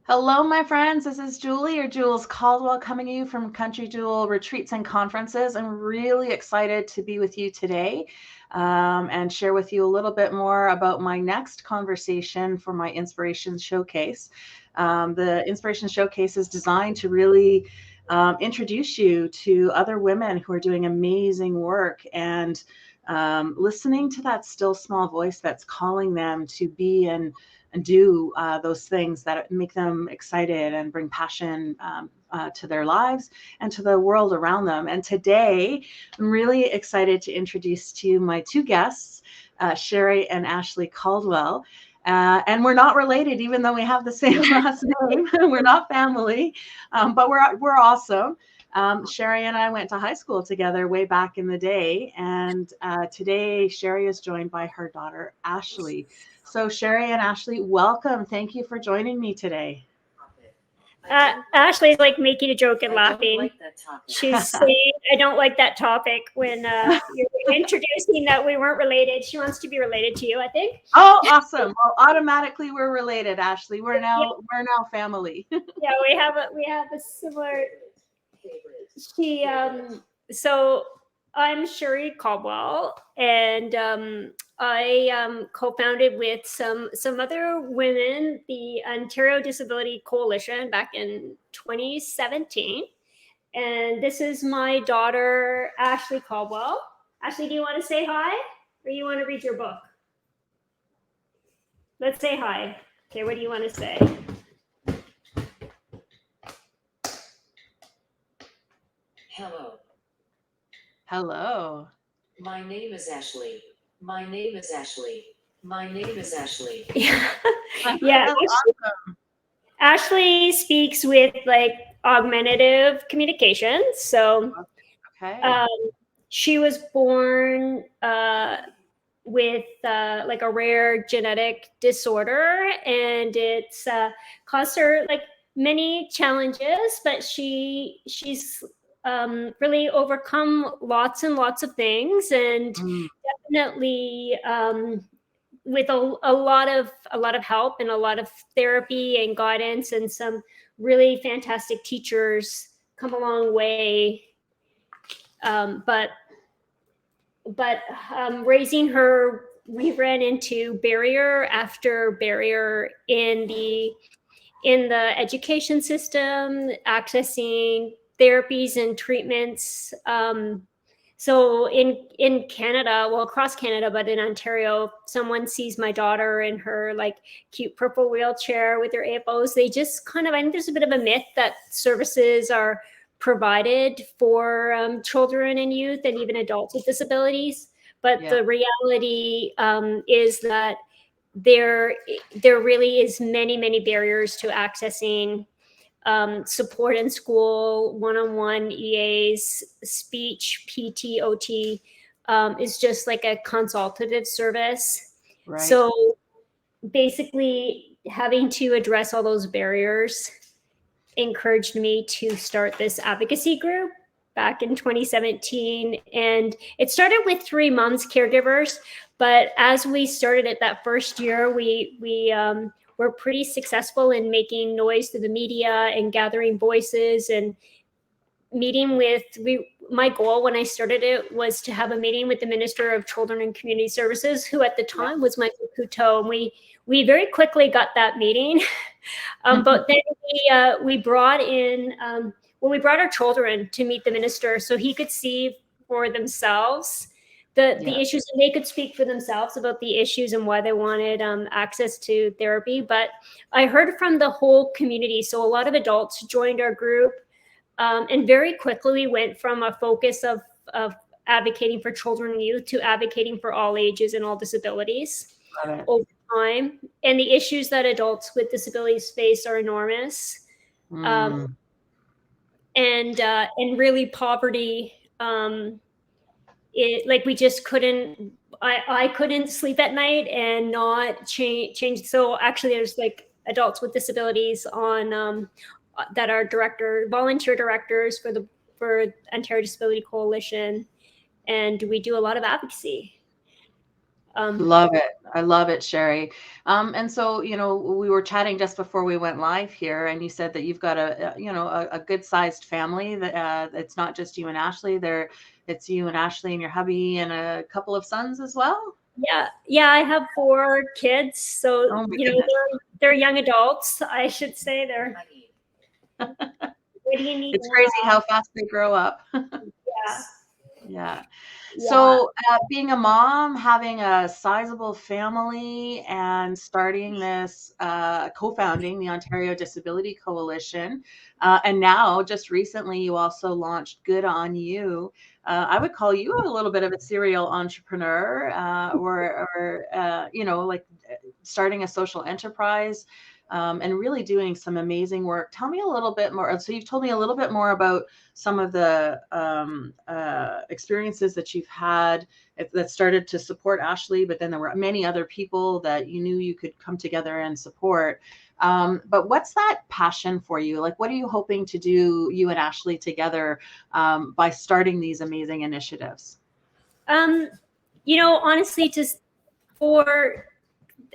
Hello, my friends. This is Julie or Jules Caldwell coming to you from Country Jewel Retreats and Conferences. I'm really excited to be with you today and share with you a little bit more about my next conversation for my Inspiration Showcase. The Inspiration Showcase is designed to really introduce you to other women who are doing amazing work and listening to that still small voice that's calling them to be and do those things that make them excited and bring passion to their lives and to the world around them. And today, I'm really excited to introduce to you my two guests, Sherry and Ashley Caldwell. And we're not related, even though we have the same last name. We're not family, but we're awesome. Sherry and I went to high school together way back in the day. And today, Sherry is joined by her daughter, Ashley. So Sherry and Ashley, welcome. Thank you for joining me today. Ashley's like making a joke and laughing. She's saying, I don't like that topic when you're introducing that we weren't related. She wants to be related to you, I think. Oh, awesome. Well, automatically we're related, Ashley. We're now family. Yeah, we have a similar. So I'm Sherry Caldwell, and I co-founded with some other women the Ontario Disability Coalition back in 2017. And this is my daughter, Ashley Caldwell. Ashley, do you want to say hi, or you want to read your book? Let's say hi. Okay, what do you want to say? Hello. Hello. My name is Ashley. My name is Ashley. My name is Ashley. Yeah. That's awesome. Ashley speaks with like augmentative communication. So okay. She was born with like a rare genetic disorder, and it's caused her like many challenges, but she's really overcome lots and lots of things, and definitely with a lot of help and a lot of therapy and guidance and some really fantastic teachers come a long way. But raising her, we ran into barrier after barrier in the education system, accessing therapies and treatments. So in Canada, well, across Canada, but in Ontario, someone sees my daughter in her like cute purple wheelchair with her AFOs. They just kind of, I think there's a bit of a myth that services are provided for children and youth and even adults with disabilities. But the reality is that there really is many barriers to accessing support in school, one-on-one EAs, speech, PT, OT is just like a consultative service. Right. So basically having to address all those barriers encouraged me to start this advocacy group back in 2017. And it started with 3 moms caregivers. But as we started it that first year, we were pretty successful in making noise through the media and gathering voices and meeting with, my goal when I started it was to have a meeting with the Minister of Children and Community Services, who at the time was Michael Couteau. And we very quickly got that meeting. But then we brought in, we brought our children to meet the minister so he could see for themselves the issues, and they could speak for themselves about the issues and why they wanted access to therapy. But I heard from the whole community. So a lot of adults joined our group, and very quickly we went from a focus of advocating for children and youth to advocating for all ages and all disabilities over time. And the issues that adults with disabilities face are enormous. And really poverty, like we just couldn't, I couldn't sleep at night and not change. So actually there's like adults with disabilities on that are volunteer directors for Ontario Disability Coalition. And we do a lot of advocacy. Love it. I love it, Sherry. And so, we were chatting just before we went live here, and you said that you've got a good sized family that it's not just you and Ashley there. It's you and Ashley and your hubby and a couple of sons as well. Yeah, I have 4 kids, so Oh my goodness. they're young adults, I should say. What do you need It's now? crazy how fast they grow up. Yeah. Yeah. Yeah. So, being a mom, having a sizable family, and starting this, co-founding the Ontario Disability Coalition, and now just recently you also launched GoodOnU. I would call you a little bit of a serial entrepreneur, like starting a social enterprise. And really doing some amazing work. Tell me a little bit more. So you've told me a little bit more about some of the experiences that you've had that started to support Ashley, but then there were many other people that you knew you could come together and support. But what's that passion for you? Like, what are you hoping to do, you and Ashley together, by starting these amazing initiatives? Honestly, just for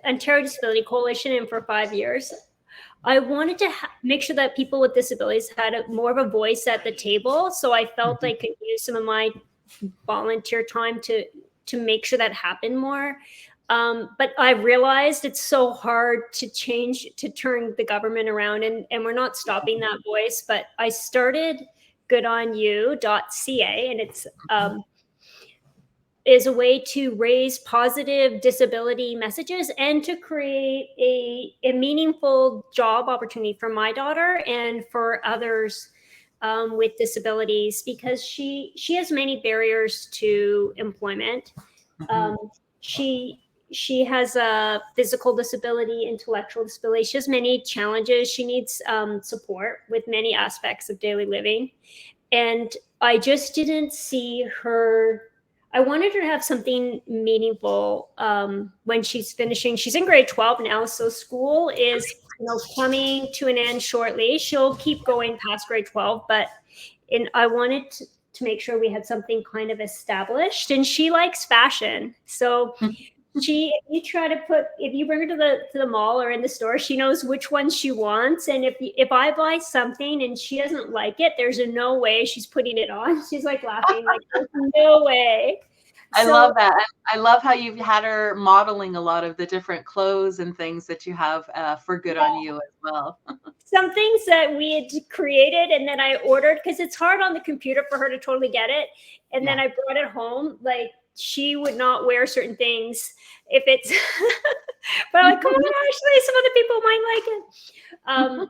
Ontario Disability Coalition and for 5 years, I wanted to make sure that people with disabilities had more of a voice at the table. So I felt I could use some of my volunteer time to make sure that happened more. But I realized it's so hard to turn the government around, and we're not stopping that voice. But I started GoodOnU.ca, and it's is a way to raise positive disability messages and to create a meaningful job opportunity for my daughter and for others with disabilities, because she has many barriers to employment. She has a physical disability, intellectual disability. She has many challenges. She needs support with many aspects of daily living. And I just didn't see her. I wanted her to have something meaningful when she's finishing. She's in grade 12 now, so school is coming to an end shortly. She'll keep going past grade 12, but I wanted to make sure we had something kind of established. And she likes fashion, so if you bring her to the mall or in the store, she knows which ones she wants. And if I buy something and she doesn't like it, there's no way she's putting it on. She's like laughing, like, there's no way. I love that. I love how you've had her modeling a lot of the different clothes and things that you have for GoodOnU as well. Some things that we had created and then I ordered, because it's hard on the computer for her to totally get it. And then I brought it home. Like, she would not wear certain things if it's, but I'm like, come on, Ashley, some other people might like it.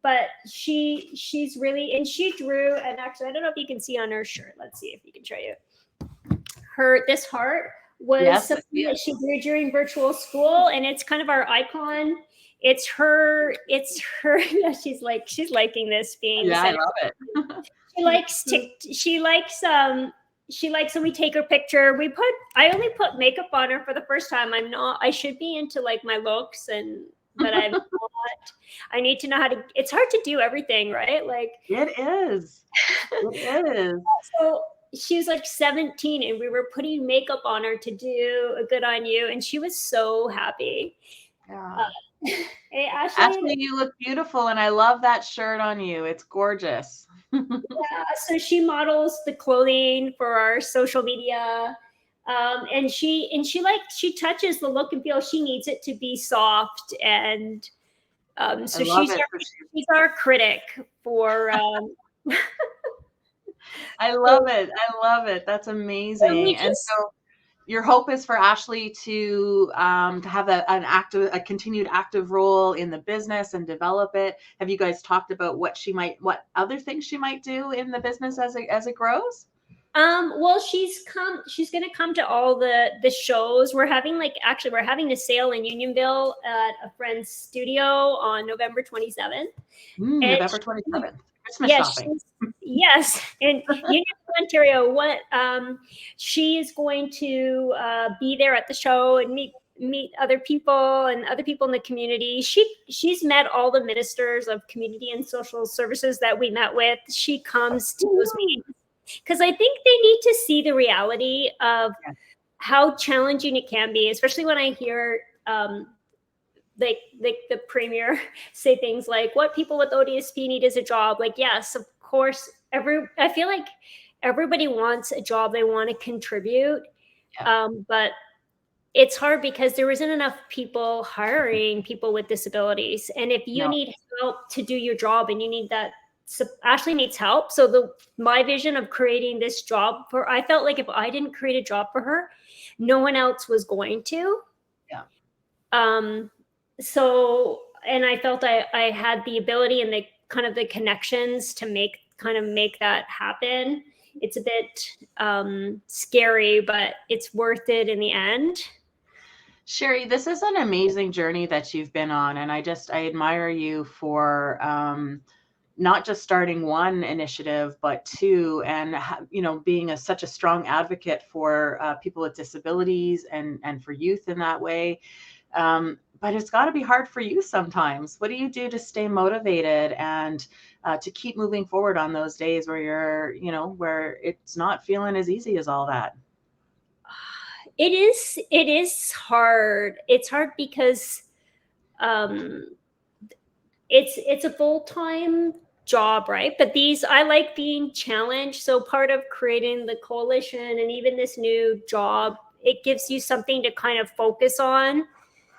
But she's really, and she drew, and actually, I don't know if you can see on her shirt. Let's see if you can show you. This heart was something that she drew during virtual school, and it's kind of our icon. It's her. Yeah, she's liking this being. Yeah, I love it. She likes when we take her picture. I only put makeup on her for the first time. I should be into like my looks, but I'm not. I need to know how to. It's hard to do everything, right? Like, it is. It is. So she was like 17, and we were putting makeup on her to do a GoodOnU, and she was so happy. Yeah. Hey, Ashley, you look beautiful, and I love that shirt on you. It's gorgeous. Yeah, so she models the clothing for our social media, and she touches the look and feel. She needs it to be soft, and so she's our critic for. I love it. I love it. That's amazing. And so your hope is for Ashley to have a continued active role in the business and develop it. Have you guys talked about what other things she might do in the business as it grows? Well, she's going to come to all the shows. We're having a sale in Unionville at a friend's studio on November 27th. November 27th. Christmas shopping. Yes, in Unionville, Ontario. She is going to be there at the show and meet other people and other people in the community. She's met all the ministers of community and social services that we met with. She comes to those meetings because I think they need to see the reality of how challenging it can be, especially when I hear like the premier say things like, what people with ODSP need is a job. Like, yes, of course, I feel like everybody wants a job, they want to contribute. Yeah. But it's hard because there isn't enough people hiring people with disabilities. And if you No. need help to do your job and you need that, so Ashley needs help. So my vision of creating this job for, I felt like if I didn't create a job for her, no one else was going to. Yeah. So, and I felt I had the ability and the kind of the connections to make that happen. It's a bit scary, but it's worth it in the end. Sherry, this is an amazing journey that you've been on, and I admire you for not just starting one initiative, but two, and being such a strong advocate for people with disabilities and for youth in that way. But it's got to be hard for you sometimes. What do you do to stay motivated and to keep moving forward on those days where where it's not feeling as easy as all that? It is hard. It's hard because it's a full-time job, right? But I like being challenged. So part of creating the coalition and even this new job, it gives you something to kind of focus on.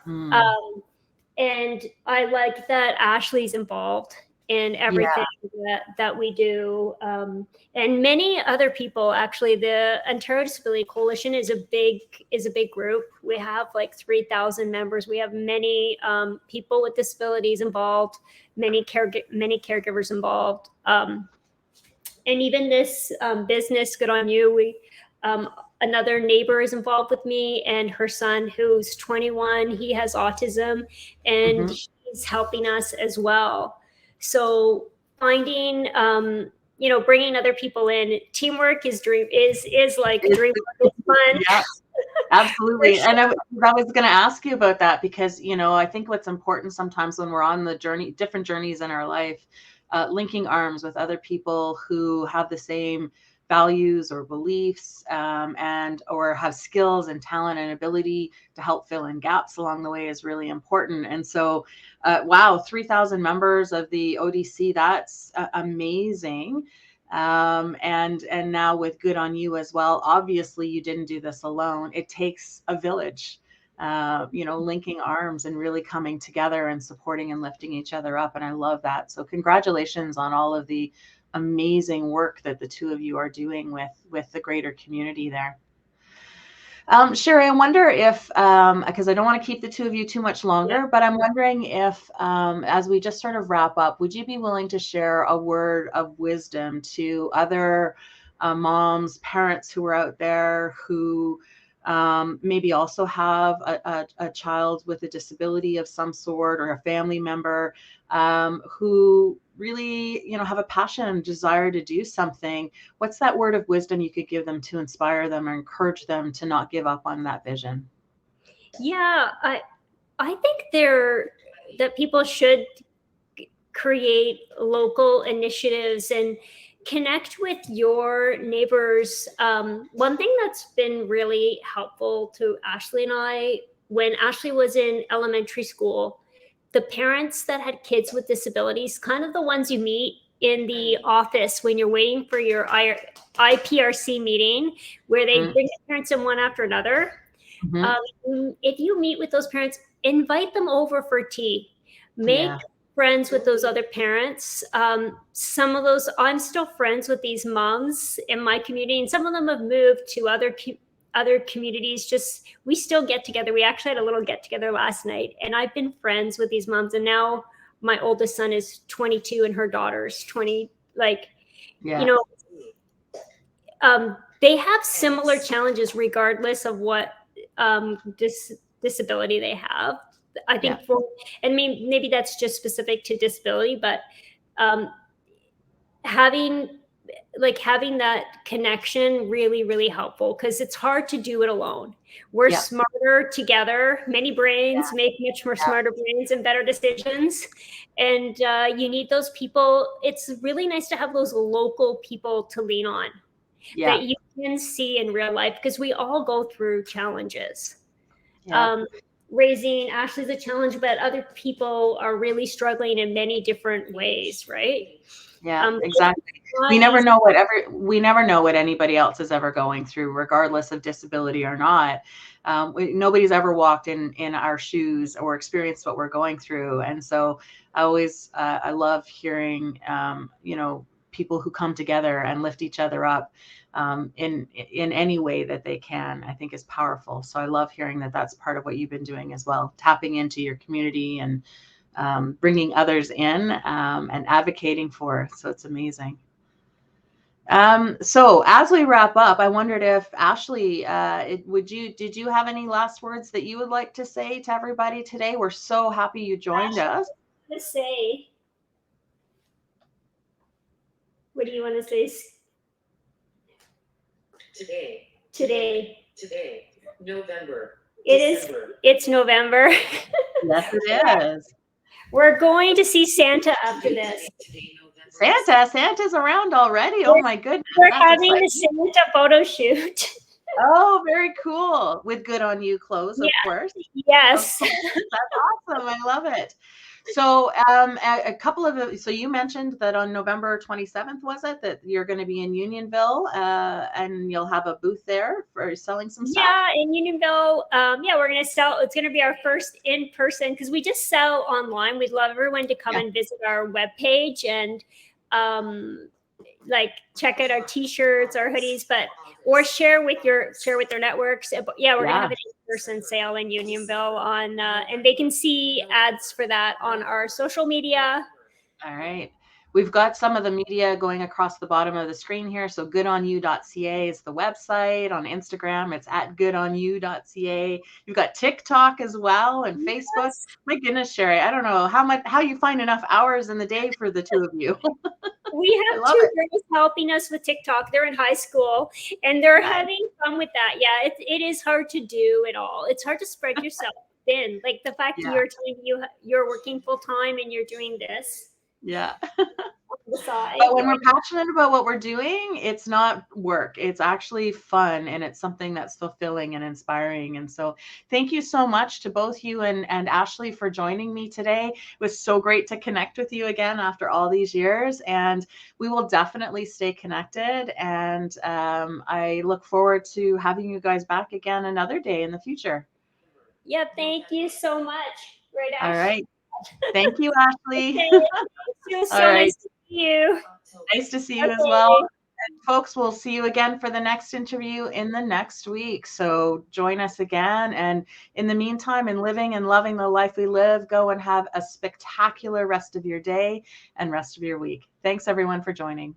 And I like that Ashley's involved in everything that we do. And many other people, actually. The Ontario Disability Coalition is a big group. We have like 3,000 members. We have many people with disabilities involved, many caregivers involved. And even this business, GoodOnU, another neighbor is involved with me, and her son, who's 21, he has autism, and he's helping us as well. So finding, bringing other people in, teamwork is like dream work. It's fun. Yeah, absolutely. Sure. And I was going to ask you about that because, I think what's important sometimes when we're on the journey, different journeys in our life, linking arms with other people who have the same values or beliefs, or have skills and talent and ability to help fill in gaps along the way is really important. And so, wow, 3,000 members of the ODC, that's amazing. And now with GoodOnU as well, obviously you didn't do this alone. It takes a village, linking arms and really coming together and supporting and lifting each other up. And I love that. So congratulations on all of the amazing work that the two of you are doing with the greater community there. Sherry, I wonder if, because I don't want to keep the two of you too much longer, but I'm wondering if, as we just sort of wrap up, would you be willing to share a word of wisdom to other moms, parents who are out there who maybe also have a child with a disability of some sort, or a family member who really, have a passion and desire to do something? What's that word of wisdom you could give them to inspire them or encourage them to not give up on that vision? Yeah, I think that people should create local initiatives and connect with your neighbors. One thing that's been really helpful to Ashley and I, when Ashley was in elementary school, the parents that had kids with disabilities, kind of the ones you meet in the office when you're waiting for your IPRC meeting, where they bring the parents in one after another. If you meet with those parents, invite them over for tea. Make friends with those other parents. Some of those, I'm still friends with these moms in my community, and some of them have moved to other communities. Just, we still get together. We actually had a little get together last night, and I've been friends with these moms. And now my oldest son is 22 and her daughter's 20. They have similar challenges regardless of what disability they have. I think and maybe that's just specific to disability, but having that connection really, really helpful, because it's hard to do it alone. We're smarter together. Many brains make much more smarter brains and better decisions. And you need those people. It's really nice to have those local people to lean on. Yeah. that you can see in real life, because we all go through challenges. Yeah. Raising Ashley's a challenge, but other people are really struggling in many different ways, right? Yeah, exactly. We never know what anybody else is ever going through, regardless of disability or not. Nobody's ever walked in our shoes or experienced what we're going through, and so I love hearing people who come together and lift each other up in any way that they can. I think is powerful. So I love hearing that that's part of what you've been doing as well, tapping into your community and bringing others in and advocating for. So it's amazing. So as we wrap up, I wondered if Ashley, did you have any last words that you would like to say to everybody today? We're so happy you joined us. What do you want to say? Today. November. It's November. Yes, it is. We're going to see Santa after this. Santa's around already. Oh my goodness. We're having a Santa photo shoot. Oh, very cool. With GoodOnU clothes, of course. Yes. Of course. That's awesome. I love it. So so you mentioned that on November 27th, was it, that you're going to be in Unionville and you'll have a booth there for selling some stuff? Yeah, in Unionville. We're going to sell. It's going to be our first in person, because we just sell online. We'd love everyone to come and visit our webpage and check out our t-shirts, our hoodies, or share with their networks. But yeah, we're going to have an in-person sale in Unionville and they can see ads for that on our social media. All right. We've got some of the media going across the bottom of the screen here. So goodonu.ca is the website. On Instagram, it's at goodonu.ca. You've got TikTok as well and Facebook. My goodness, Sherry, I don't know how you find enough hours in the day for the two of you. We have two girls helping us with TikTok. They're in high school and they're having fun with that. Yeah, it is hard to do it all. It's hard to spread yourself thin. Like the fact that you're working full time and you're doing this. Yeah. Side, but when we're passionate about what we're doing, it's not work. It's actually fun, and it's something that's fulfilling and inspiring. And so thank you so much to both you and Ashley for joining me today. It was so great to connect with you again after all these years, and we will definitely stay connected. And I look forward to having you guys back again another day in the future. Yeah, thank you so much. Right, Ashley? All right. Thank you, Ashley. Okay. It was so nice to see you. Nice to see you as well. And folks, we'll see you again for the next interview in the next week. So join us again. And in the meantime, in living and loving the life we live, go and have a spectacular rest of your day and rest of your week. Thanks, everyone, for joining.